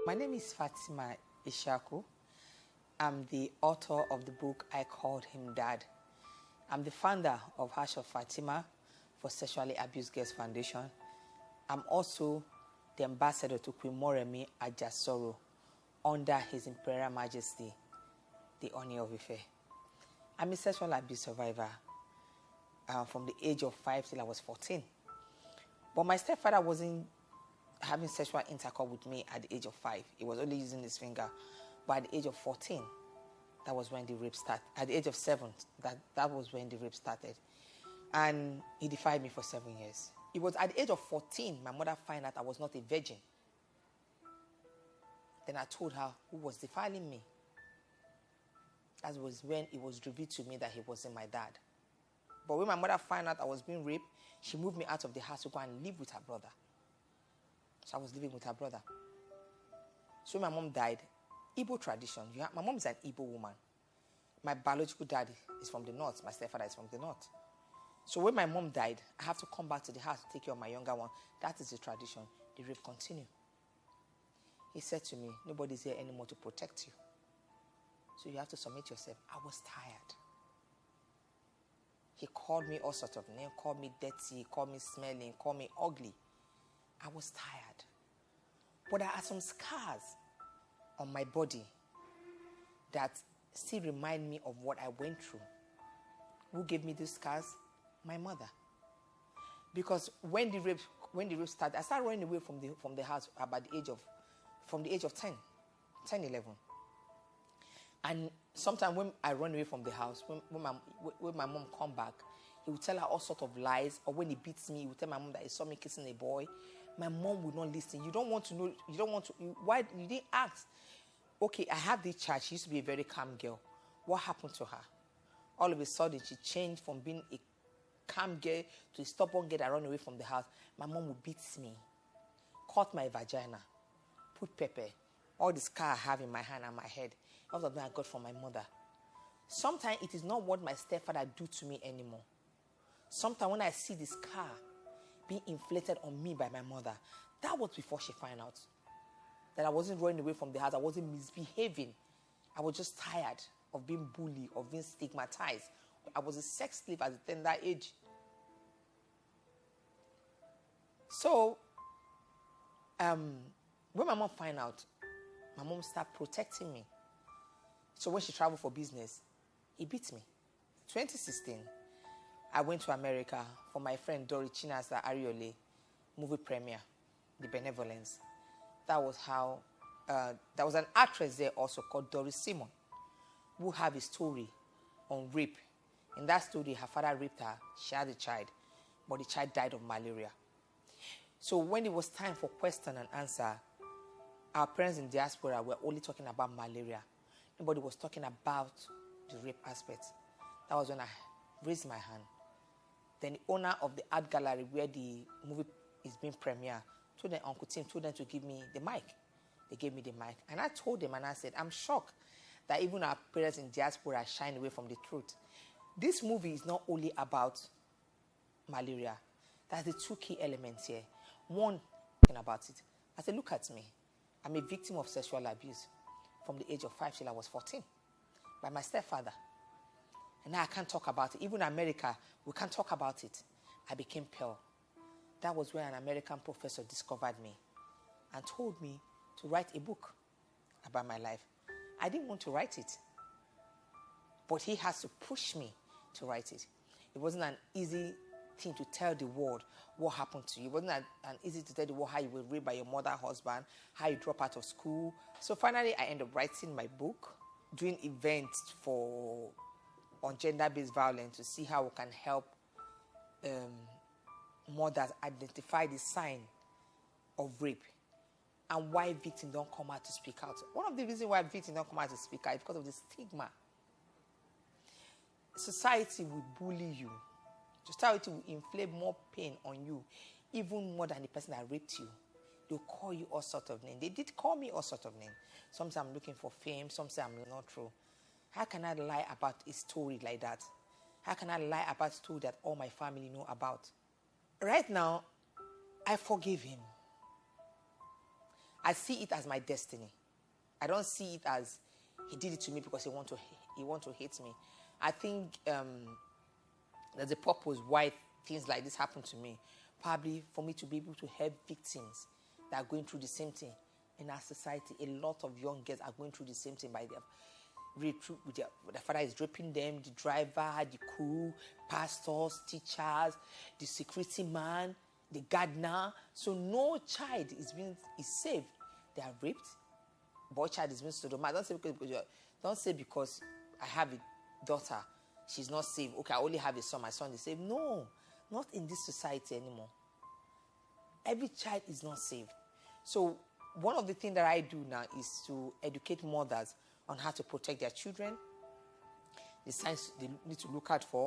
My name is Fatima Ishaku. I'm the author of the book I Called Him Dad. I'm the founder of Heart of Fatima for Sexually Abused Girls Foundation. I'm also the ambassador to Queen Moremi Ajasoro under His Imperial Majesty, the Oni of Ife. I'm a sexual abuse survivor from the age of 5 till I was 14. But my stepfather wasn't having sexual intercourse with me at the age of 5. He was only using his finger. But at the age of 14, that was when the rape started. At the age of 7, that was when the rape started. And he defied me for 7 years. It was at the age of 14, my mother found out I was not a virgin. Then I told her who was defiling me. That was when it was revealed to me that he wasn't my dad. But when my mother found out I was being raped, she moved me out of the house to go and live with her brother. So I was living with her brother. So when my mom died, Igbo tradition, my mom is an Igbo woman. My biological dad is from the north. My stepfather is from the north. So when my mom died, I have to come back to the house to take care of my younger one. That is the tradition. The rape continued. He said to me, nobody's here anymore to protect you. So you have to submit yourself. I was tired. He called me all sorts of names, called me dirty, called me smelling, called me ugly. I was tired. But there are some scars on my body that still remind me of what I went through. Who gave me these scars? My mother. Because when the rape started, I started running away from the house from the age of 10, 11. And sometimes when I run away from the house, when my mom come back, he would tell her all sorts of lies. Or when he beats me, he would tell my mom that he saw me kissing a boy. My mom would not listen. You don't want to know. Why you didn't ask? Okay, I have this child. She used to be a very calm girl. What happened to her? All of a sudden, she changed from being a calm girl to a stubborn girl that ran away from the house. My mom would beat me, cut my vagina, put pepper. All the scar I have in my hand and my head, all of them I got from my mother. Sometimes it is not what my stepfather do to me anymore. Sometimes when I see the scar being inflicted on me by my mother, that was before she found out that I wasn't running away from the house. I wasn't misbehaving. I was just tired of being bullied, of being stigmatized. I was a sex slave at a tender age. So, when my mom found out, my mom started protecting me. So when she traveled for business, he beat me. 2016, I went to America for my friend Dori Chinasa Ariole movie premiere, The Benevolence. That was how, there was an actress there also called Doris Simon, who have a story on rape. In that story, her father raped her. She had a child, but the child died of malaria. So when it was time for question and answer, our parents in diaspora were only talking about malaria. Nobody was talking about the rape aspect. That was when I raised my hand. Then the owner of the art gallery where the movie is being premiered told them, Uncle Tim told them to give me the mic. They gave me the mic. And I told them and I said, I'm shocked that even our parents in diaspora shine away from the truth. This movie is not only about malaria. That's the two key elements here. One thing about it. I said, look at me. I'm a victim of sexual abuse from the age of 5 till I was 14 by my stepfather. And now I can't talk about it. Even in America, we can't talk about it. I became pale. That was when an American professor discovered me and told me to write a book about my life. I didn't want to write it, but he has to push me to write it. It wasn't an easy thing to tell the world what happened to you. It wasn't an easy to tell the world how you were raped by your mother, husband, how you dropped out of school. So finally, I ended up writing my book, doing events on gender-based violence to see how we can help mothers identify the sign of rape and why victims don't come out to speak out. One of the reasons why victims don't come out to speak out is because of the stigma. Society will bully you. Society will inflict more pain on you, even more than the person that raped you. They'll call you all sorts of names. They did call me all sorts of names. Some say I'm looking for fame. Some say I'm not true. How can I lie about a story like that? How can I lie about a story that all my family know about? Right now, I forgive him. I see it as my destiny. I don't see it as he did it to me because he want to hate me. I think there's a purpose why things like this happen to me. Probably for me to be able to help victims that are going through the same thing. In our society, a lot of young girls are going through the same thing by their father is raping them, the driver, the crew, pastors, teachers, the security man, the gardener. So no child is saved. They are raped. Boy child is being sodomized. Don't say because I have a daughter, she's not saved. Okay, I only have a son, my son is saved. No, not in this society anymore. Every child is not saved. So one of the things that I do now is to educate mothers on how to protect their children, the signs they need to look out for,